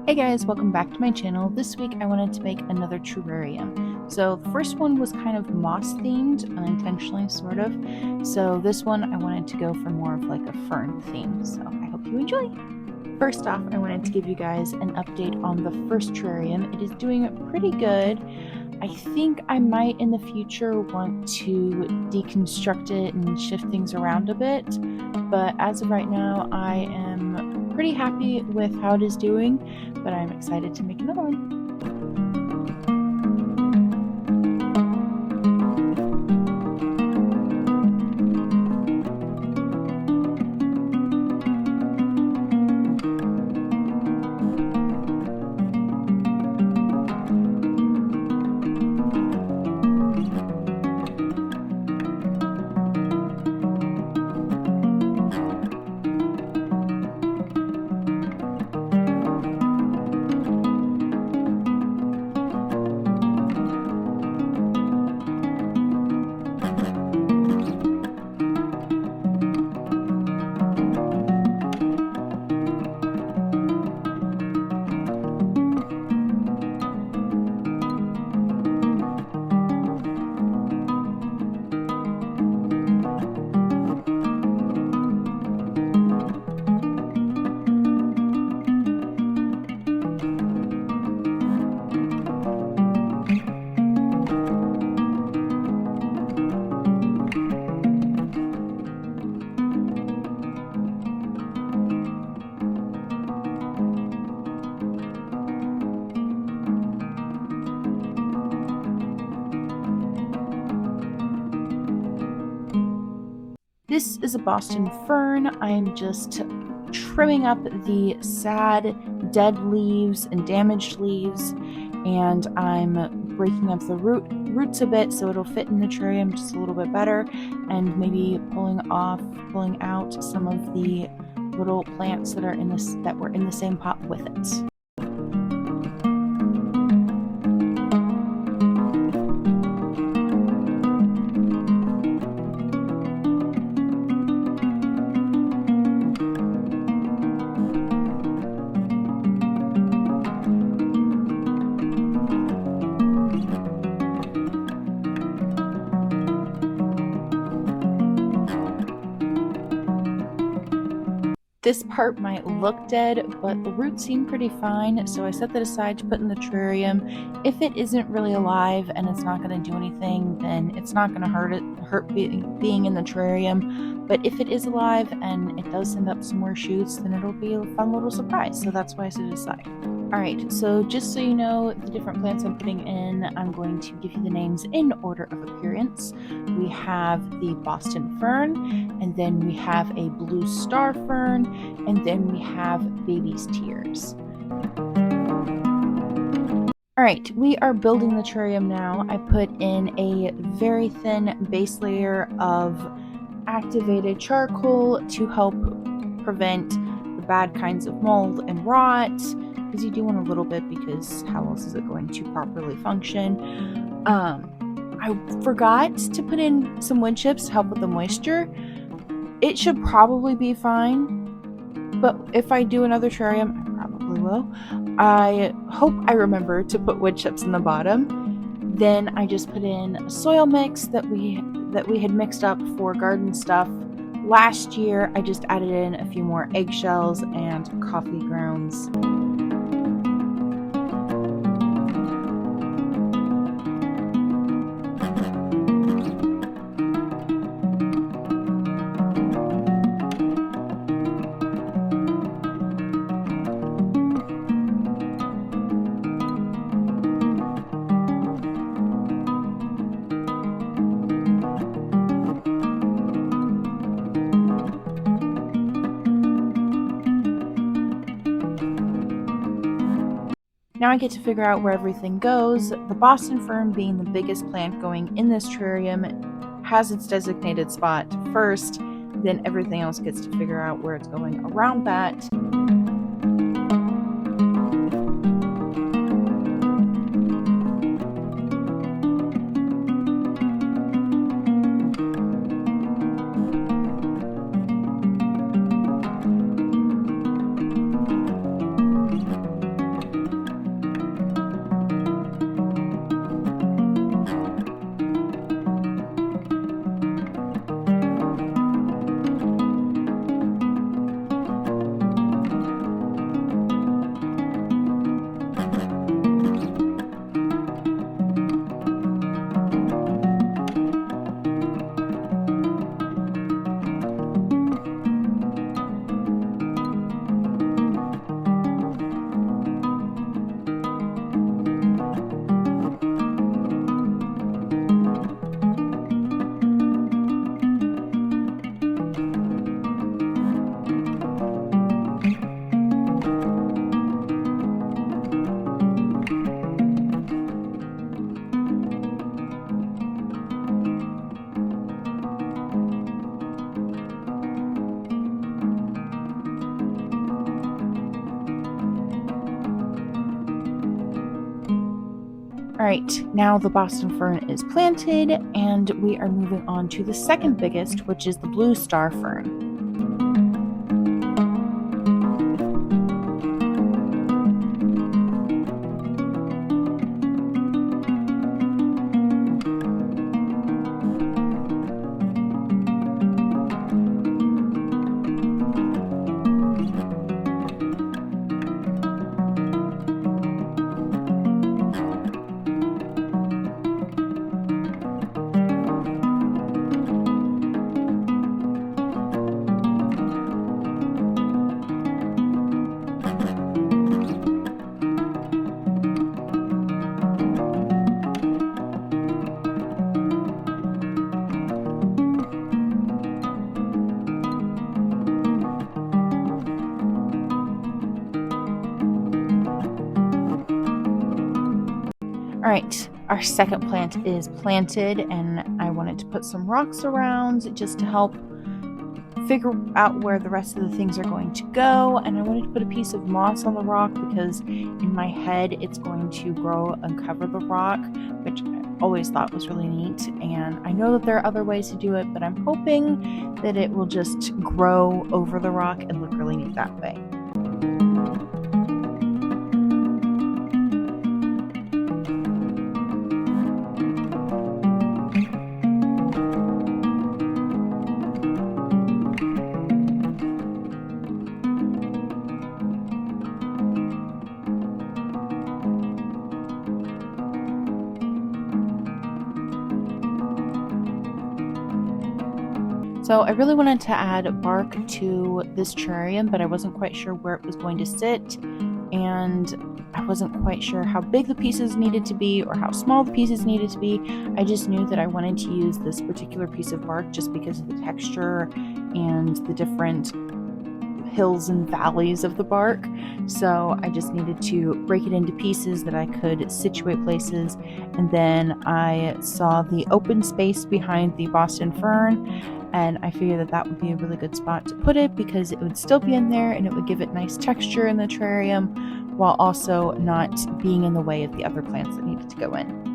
Hey guys, welcome back to my channel. This week I wanted to make another terrarium. So the first one was kind of moss themed, unintentionally sort of. So this one I wanted to go for more of like a fern theme. So I hope you enjoy. First off, I wanted to give you guys an update on the first terrarium. It is doing pretty good. I think I might in the future want to deconstruct it and shift things around a bit. But as of right now, I am pretty happy with how it is doing, but I'm excited to make another one. This is a Boston fern. I'm just trimming up the sad, dead leaves and damaged leaves, and I'm breaking up the roots a bit so it'll fit in the terrarium just a little bit better, and maybe pulling out some of the little plants that were in the same pot with it. This part might look dead, but the roots seem pretty fine, so I set that aside to put in the terrarium. If it isn't really alive and it's not going to do anything, then it's not going to hurt being in the terrarium. But if it is alive and it does send up some more shoots, then it'll be a fun little surprise, so that's why I set it aside. Alright, so just so you know the different plants I'm putting in, I'm going to give you the names in order of appearance. We have the Boston fern, and then we have a blue star fern, and then we have baby's tears. Alright, we are building the terrarium now. I put in a very thin base layer of activated charcoal to help prevent the bad kinds of mold and rot, because you do want a little bit, because how else is it going to properly function? I forgot to put in some wood chips to help with the moisture. It should probably be fine, but if I do another terrarium, I probably will. I hope I remember to put wood chips in the bottom. Then I just put in a soil mix that we had mixed up for garden stuff last year. I just added in a few more eggshells and coffee grounds. Now I get to figure out where everything goes. The Boston fern, being the biggest plant going in this terrarium, has its designated spot first, then everything else gets to figure out where it's going around that. All right, now the Boston fern is planted, and we are moving on to the second biggest, which is the blue star fern. All right, our second plant is planted, and I wanted to put some rocks around just to help figure out where the rest of the things are going to go. And I wanted to put a piece of moss on the rock because in my head it's going to grow and cover the rock, which I always thought was really neat. And I know that there are other ways to do it, but I'm hoping that it will just grow over the rock and look really neat that way. So I really wanted to add bark to this terrarium, but I wasn't quite sure where it was going to sit, and I wasn't quite sure how big the pieces needed to be or how small the pieces needed to be. I just knew that I wanted to use this particular piece of bark just because of the texture and the different hills and valleys of the bark. So I just needed to break it into pieces that I could situate places, and then I saw the open space behind the Boston fern, and I figured that that would be a really good spot to put it because it would still be in there and it would give it nice texture in the terrarium while also not being in the way of the other plants that needed to go in.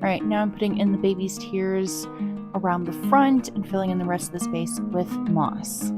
All right, now I'm putting in the baby's tears around the front and filling in the rest of the space with moss.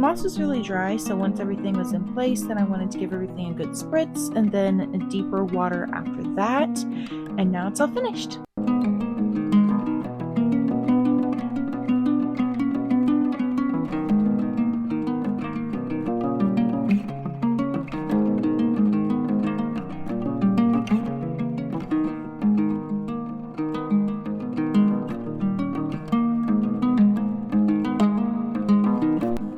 moss was really dry, so once everything was in place, then I wanted to give everything a good spritz and then a deeper water after that. And now it's all finished.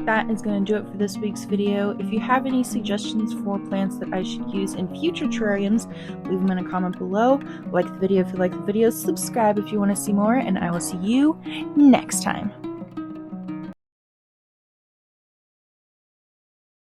That is going to do it for this week's video. If you have any suggestions for plants that I should use in future terrariums, leave them in a comment below. Like the video if you like the video, subscribe if you want to see more, and I will see you next time.